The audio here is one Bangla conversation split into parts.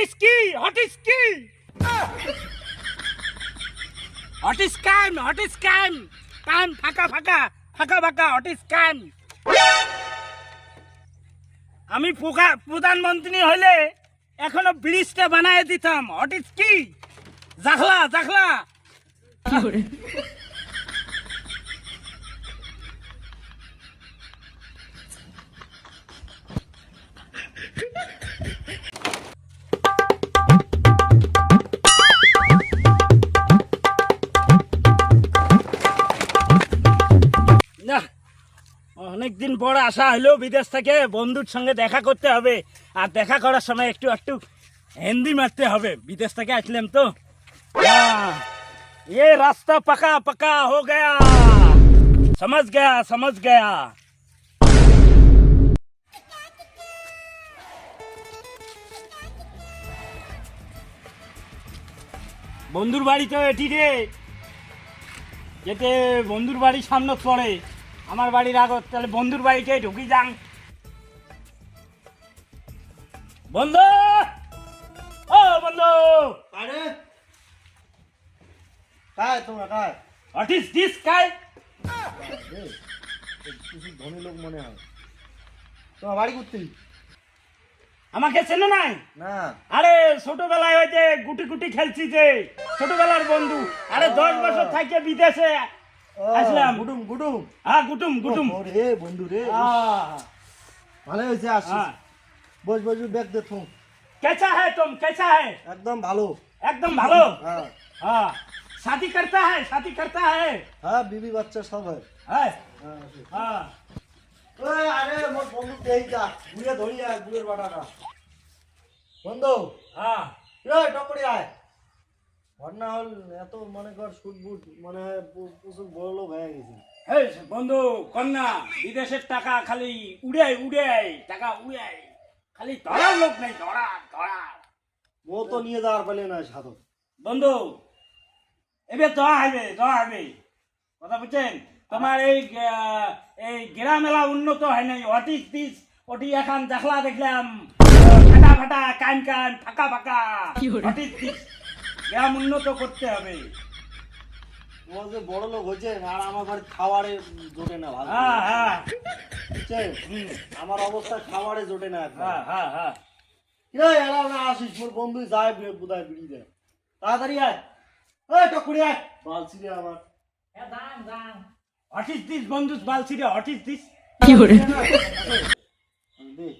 is key? What is key? What is scam? What is scam? Scam, ফাঁকা ফাঁকা ফাঁকা ফাঁকা what is scam? আমি প্রধানমন্ত্রী হলে এখনো ব্রিজটা বানায় দিতাম। What is key? জাখলা জাখলা। অনেকদিন পর আসা হলো বিদেশ থেকে, বন্ধুর সঙ্গে দেখা করতে হবে। আর দেখা করার সময় একটু একটু হিন্দি মারতে হবে, বিদেশ থেকে আসলাম তো। ये रास्ता पका पका हो गया, समझ गया समझ गया। বন্ধুর বাড়ি তো এটি রে, যেতে বন্ধুর বাড়ির সামনে পড়ে আমার বাড়ির আগত, তাহলে বন্ধুর বাড়িতে ঢুকি যাং। বন্ধু, ও বন্ধু, আরে काय তোমরা काय হোয়াট ইজ দিস কাই? কিছু ধনী লোক মনে হয়। তোমার বাড়ি কোথায়? আমাকে চেনো নাই? না। আরে ছোটবেলায় হইতে গুটি গুটি খেলছি যে, ছোটবেলার বন্ধু। আরে 10 বছর থেকে বিদেশে আসলাম। গুডুম গুডুম। হ্যাঁ গুটুম গুটুম। ওরে বন্ধু রে, ভালো হয়েছে আসছিস। বস বস, ব্যাগ দে তুই। कैसा है तुम, कैसा है? একদম ভালো। एकदम ভালো। হ্যাঁ हाँ, शादी करता है, शादी करता है? হ্যাঁ, বিবি বাচ্চা সব হয়। है হ্যাঁ। हाँ। ওই আরে মোর বন্ধু দেই যা, ঘুরে ধরি আয় ঘুরের বাটাটা। বন্ধু, हाँ এই টপড়ি আয়। ঘটনা হল এত মনে কর শুটবুট মানে প্রচুর বড় লোক হয়ে গেছে। এই বন্ধু কন্যা, বিদেশের টাকা খালি উড়াই উড়াই, টাকা উড়াই, খালি ধরার লোক নেই, ধরা ধরা। ও তো নিয়ে যাওয়ার পেলে না সাধক। বন্ধু এবার দোয়া হবে কথা বুঝছেন? তোমার এই গ্রাম এলা উন্নত হয় নাই। What is this? ওটি এখন দেখলা দেখলাম ফাটা ফাটা কান কান ফাঁকা ফাঁকা। What is this? গ্রাম উন্নত করতে হবে। ও যে বড় লোক হয়েছে আর আমার বাড়ি খাওয়ারে জোটে না ভালো। হ্যাঁ হ্যাঁ বুঝছেন? আমার অবস্থা খাওয়ারে জোটে না এখন। হ্যাঁ হ্যাঁ হ্যাঁ। কিরে এলাও না আসিস, মোর বন্ধু যায় বুদায় বিড়ি দেয়। তাড়াতাড়ি আয়, এই টকুরি আয়। বালছি রে আমার। হোয়াট ইজ দিস বন্ধু বালছি রে? What is this? দেখ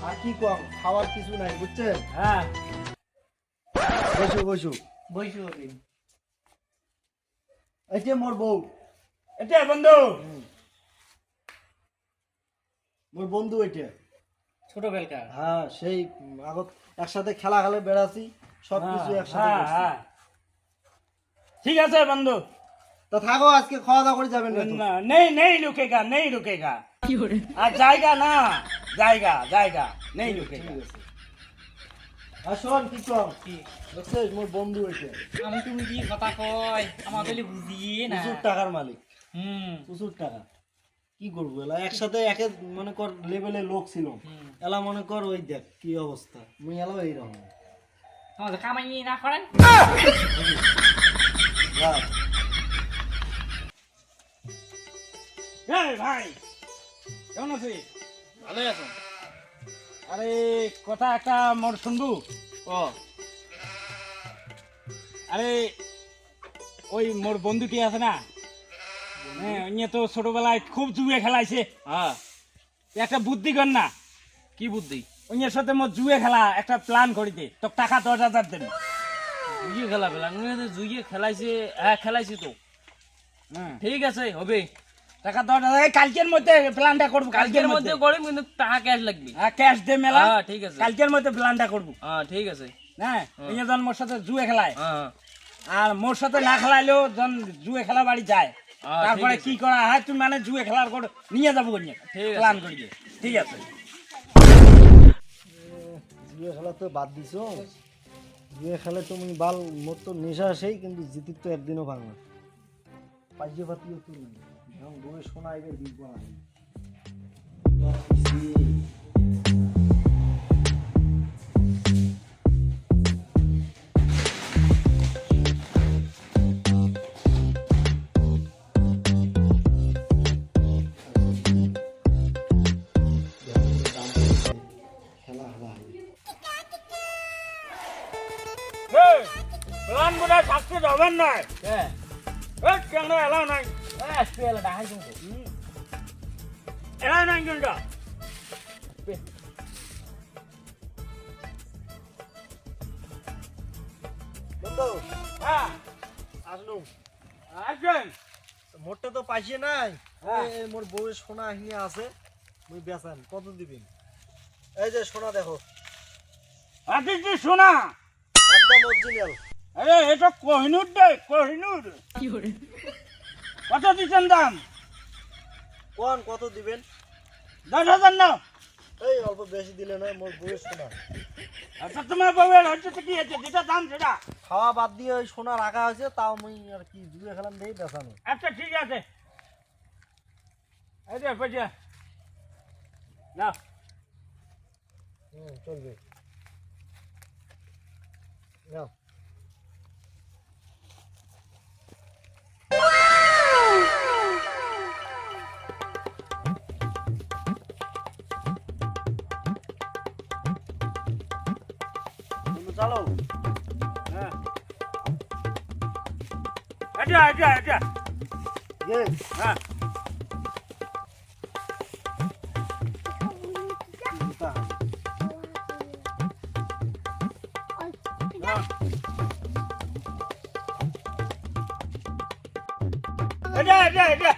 আর কি কম, খাওয়ার কিছু নাই বুঝছেন? হ্যাঁ বসু বসু বইসু। এই যে মোর বউ। এটা বন্ধু মোর বন্ধু এটা ছোটবেলকার। হ্যাঁ, সেই আগত একসাথে খেলা খেলে বেড়াছি, সবকিছু একসাথে হ্যাঁ করছি। হ্যাঁ ঠিক আছে বন্ধু। তো থাকো, আজকে খাওয়া দাওয়া করে যাবেন না তো? না, नहीं रुकेगा, नहीं रुकेगा। আর জায়গা না, জায়গা জায়গা নেই रुकेगा। আর শোন কি কম, দেখছিস মোর বন্ধু এটা আমি তুমি কি কথা কয় আমার বলি বুঝিয়ে না। প্রচুর টাকার মালিক, হুম প্রচুর টাকা। কি করবো এলা একসাথে একে মনে কর লেভেলে লোক ছিল, এলা মনে কর ওই দেখ কি অবস্থা, মুই এলাও এইরকম। তোমাদের কামাই না করেন। এই ভাই কেমন আছিস? ভালোই আছো? আরে কথা একটা মোর শুনবু? ও আরে ওই মোর বন্ধুটি আছে না, হ্যাঁ অন্য তো ছোটবেলায় খুব জুয়ে খেলাইছে। হ্যাঁ, একটা বুদ্ধি কর না। কি বুদ্ধি? অন্যের সাথে মোর জুয়ে খেলা একটা প্ল্যান করি দে, তো টাকা 10,000 দেন। জুইয়ে খেলা পেলাম জুইয়ে খেলাইছে। হ্যাঁ খেলাইছি তো। হ্যাঁ ঠিক আছে হবে। টাকা 10,000 কালকের মধ্যে প্ল্যানটা করবো। কালকের মধ্যে করে কিন্তু টাকা ক্যাশ লাগবে। হ্যাঁ ক্যাশ দে মেলা। হ্যাঁ ঠিক আছে। কালকের মধ্যে প্ল্যানটা করবো। হ্যাঁ ঠিক আছে। হ্যাঁ অন্যজন মোর সাথে জুয়ে খেলায়, হ্যাঁ আর মোর সাথে না খেলাইলেও যখন জুয়ে খেলা বাড়ি যায়, হ্যাঁ, তারপরে ঠিক আছে। কি করা হয় তুমি মানে জুয়ে খেলার করে নিয়ে যাবো ঠিক আছে। প্ল্যান করি দে। ঠিক আছে। জুয়ে খেলা তো বাদ দিছো, জুয়ে খেলে তুমি বাল, মোর তো নেশা সেই, কিন্তু জিতির তো একদিনও ভাঙা পাইজে পাতিও তো নেই। এখন বউয়ে শোনা আইবে দিব না। প্লান বোধ সাকসেস হবেন নয় হ্যাঁ কেন এলাও নাই পেলে ডাহাই কিন্তু এলাও নাই কিন্তু বন্ধু হ্যাঁ আসলুম আসবেন মোরটা তো পাইছে নাই হ্যাঁ। মোর বউয়ের সোনা হিয়া আছে মুই বেচান কত দিবেন? এই যে সোনা দেখো আদিত্য শোনা একদম অরিজিনাল। আরে এটা কোহিনুর দে কোহিনুর কত দিচ্ছেন দাম কোন কত দিবেন? 10,000 না এই অল্প বেশি দিলে নয়, মোর বউয়ের সোনা। আচ্ছা তোমার বউয়ের হচ্ছে কি আছে যেটা দাম সেটা খাওয়া বাদ দিয়ে ওই সোনা রাখা হয়েছে, তাও মুই আর কি জুয়ে খেলাম দেই বেচানো। আচ্ছা ঠিক আছে এই যে পয়সা না চলবে নাও। বন্ধু চালো। হ্যাঁ এটা ইয়ে হ্যাঁ জুতা। এটা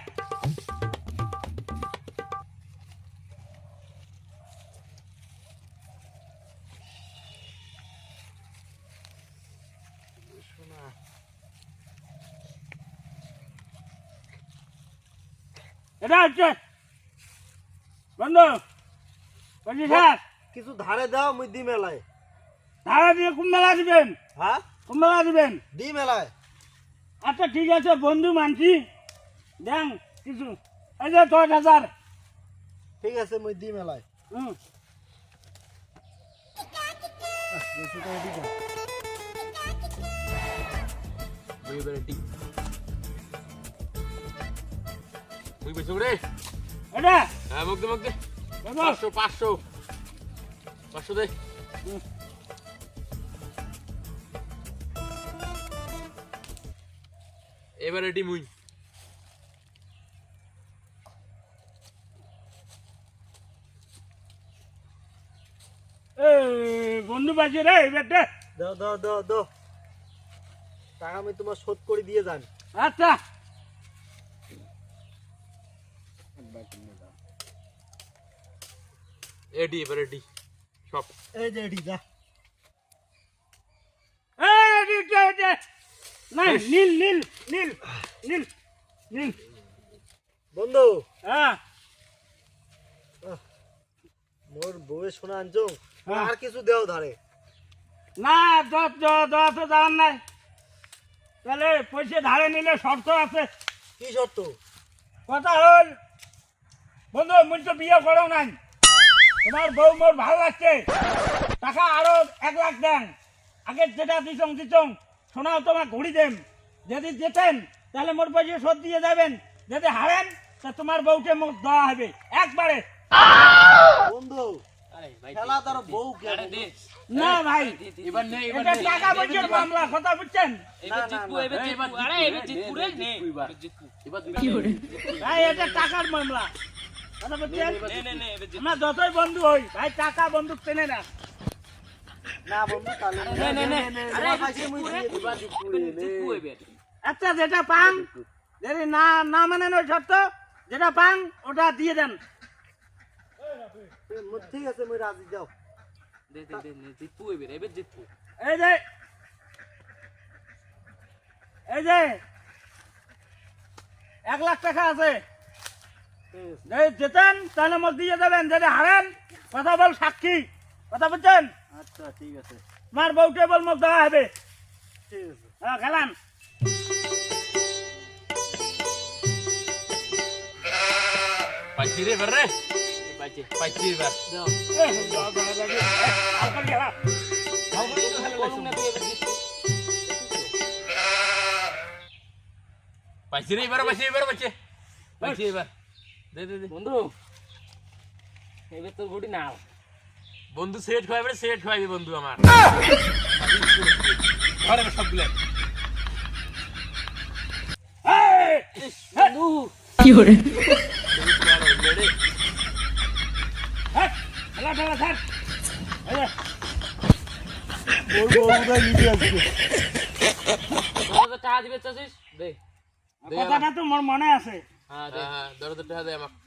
সোনা এটা হচ্ছে বন্ধু বলছি স্যার কিছু ধারে দাও, মুই দি মেলায়। ধারা দিয়ে কোন মেলা দিবেন হ্যাঁ কোন মেলা দিবেন দি মেলায়। আচ্ছা ঠিক আছে বন্ধু মানছি দেন কিছু এই যে 10,000 ঠিক আছে মুই দি মেলায়। হুম বেশি করে দিবা। মুই বেটি মুই বেচো রে এটা হ্যাঁ মুখ দে দেখো 500 দে এবার এটি মুই বন্ধু বাজে রে বেটা দাও দাও দাও দাও, টাকা আমি তোমার শোধ করে দিয়ে যান। আচ্ছা এটি এবার এটি সব এই যে এটি যা। নাই নীল নীল নীল নীল নীল বন্ধু হ্যাঁ মোর বউয়ের সোনা আনছো, হ্যাঁ। আর কিছু দেও ধারে। না তো দাঁড়ান নাই তাহলে পয়সা ধারে নিলে শর্ত আছে কি শর্ত? কথা হল বন্ধু মুই তো বিয়ে করো নাই তোমার বউ মোর ভালো লাগছে টাকা আরো 1 লাখ দেন আগে যেটা দিছং শোনাও তোমার ঘুরি দেন যদি যেতেন তাহলে মোর পয়সা শোধ দিয়ে যাবেন যদি হারেন তা তোমার বউকে মুখ দেওয়া হবে একবারে বন্ধু আরে ভাই খেলা তার বউ কে? আরে দে না ভাই এবার নে এটা টাকা পয়সার মামলা কথা বুঝছেন এবার জিতবো এবার জিতবো আরে এবার জিতবো রে নে এবার জিতবো এবার ভাই এটা টাকার মামলা কথা বুঝছেন নে এবার জিতবো আমরা যতই বন্ধু হই ভাই টাকা বন্দুক চেনে না না বন্ধু তাহলে নে আরে আরে পাইছে মুই দিয়ে দিব। এবার জিতবো এবার আচ্ছা যেটা পান যদি না মানেন ওই শর্ত যেটা পান ওটা দিয়ে দেন ঠিক আছে মুই রাজি, যাও। দে জিতবো এবার জিতবো এই যে 1 লাখ টাকা আছে ঠিক আছে। যদি যেতেন তাহলে মোট দিয়ে দেবেন যদি হারেন কথা বল সাক্ষী কথা বুঝছেন আচ্ছা ঠিক আছে তোমার বউকে বল মুখ দেওয়া হবে ঠিক আছে। হ্যাঁ খেলান পাইছি রে এবার রে পাইছি এবার দাও হালকা খেলা পাইছি রে এবার পাইছি এবার দে বন্ধু এবার তোর গুটি নাও বন্ধু সেট খাইবে বন্ধু আমার ধর এবার সবগুলো এই, বন্ধু কি hore হাট, ঠেলা, ঠেলা, ছাড়। এই যে, ওর বউটা নিচে আসছে তোরা তো টাকা দিবে চাচ্ছিস দে দে কথাটা তো মোর মনে আছে। হ্যাঁ ধর তো টাকা দে আমাকে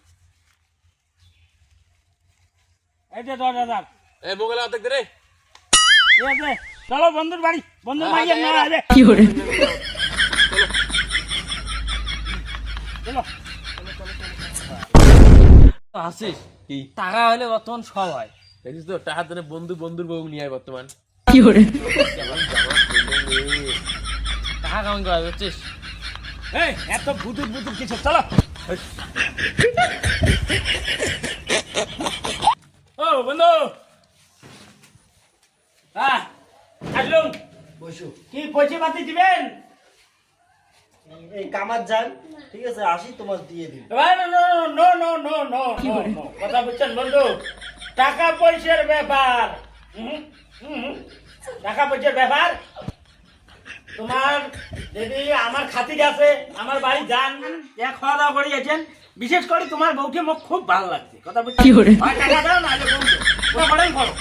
এই যে 10,000। এই মোগল অর্ধেক দে রে ঠিক আছে, চলো বন্ধুর বাড়ি, বন্ধুর হ্যাঁ, মাইয়ের হ্যাঁ, নেওয়া হবে। কি hore চলো। আসিস কি টাকা হলে বর্তমান সব হয় দেখিস তো টাকার জন্য বন্ধু বন্ধুর বউ নিয়ে আয় বর্তমান কি hore টাকা কেমন করে বুঝছিস এই, এত ভুতুর ভুতুর কিছু, চলো। ও বন্ধু, হ্যাঁ আসলুম। বসো কি পয়সা পাতি দিবেন? এই কামার যান, ঠিক আছে, আসি তোমার দিয়ে দিন। কথা বুঝছেন বন্ধু, টাকা পয়সার ব্যাপার। টাকা পয়সার ব্যাপার তোমার যদি আমার খাতির আছে, আমার বাড়ি যান, খাওয়া দাওয়া করে গেছেন। বিশেষ করে তোমার বউকে মোক খুব ভালো লাগছে। কথা বুঝছেন? কি করে? হয় টাকা দাও না করো।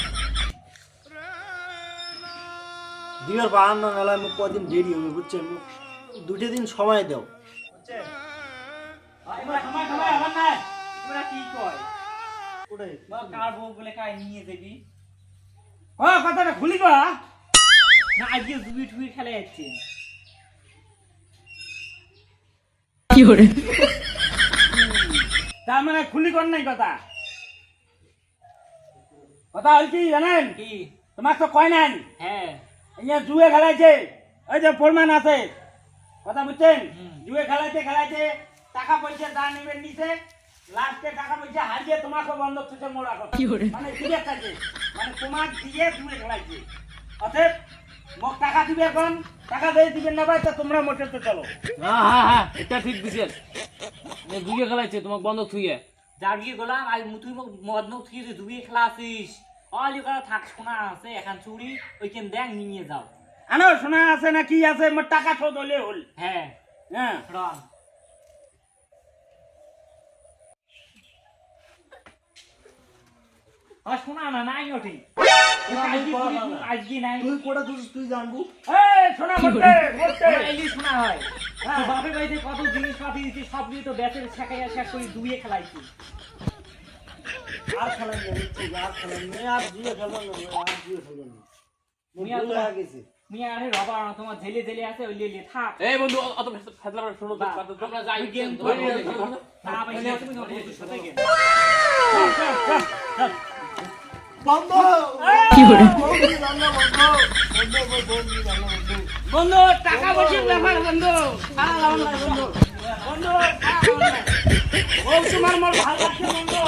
দিনের 52 মেলায় মুখ কদিন দেরি হবে, বুঝছেন? মুখ 2 দিন সময় দাও, বুঝছেন? সময় আমার নাই। তোমরা কি কয় ওটাই কার বউ বলে কাই নিয়ে যাবি কথাটা খুলি গো। না আজকে দুবি টুবি খেলে যাচ্ছে কি hore তার মানে খুলি কর নাই কথা। কথা হল কি জানেন? কি তোমার তো কয় নাই, হ্যাঁ અહીંયા জুয়ে খেলাইছে, ওই যে প্রমাণ আছে। কথা বুঝছেন? জুয়ে খেলাইছে, টাকা পয়সা দা নেবেন নিছে, লাস্টে টাকা পয়সা হারিয়ে তোমাকে বন্ধক থেকে মোড়া কথা। কি hore মানে দিবে কাজে, মানে তোমার দিয়ে জুয়ে খেলাইছে। অতএব মোক টাকা দিবে, এখন টাকা দিয়ে দিবেন না ভাই, তো তোমরা মোটেতে চলো। হ্যাঁ এটা ঠিক দিছেন দুইয়ে খেলাইছে তোমাকে বন্ধ থুইয়ে জাগিয়ে গেলাম আজ তুই মদ মুখ থেকে দুবি খেলা আসিস অলি করা থাক শোনা আছে এখন চুরি ওইখান দেখ নিয়ে যাও আনো শোনা আছে না কি আছে, মোর টাকা শোধ হলে হল। হ্যাঁ হ্যাঁ, রন শোনা না নাই ওটি আজকে নাই তুই কোটা তুই তুই জানবো। এই শোনা মোটে মোটে। এলি শোনা হয় তো বাপের বাড়িতে কত জিনিস পাতি দিচ্ছি সব দিয়ে তো ব্যাচের শেখাইয়া শেষ করে দুইয়ে খেলাইছি আর খেলা নেই, বুঝছি, আর খেলা নেই, আর জুয়ে খেলবো না, আর জুয়ে খেলবো না। মুখ মিয়া ভুল হয়ে গেছে। মিয়া আরে রবা তোমার ঝেলে ঝেলে আছে ওই লিয়ে থাক এই বন্ধু অত ফেতলা শুনো তো আমরা যাই গেম তা পাইলে তুমি বন্ধুর সাথে গেম বন্ধ কি hore বন্ধু টাকা পয়সার ব্যাপার বন্ধু, সারা লাগান লাগে বন্ধু। বন্ধু ও তোমার মোর ভালো লাগছে বন্ধু।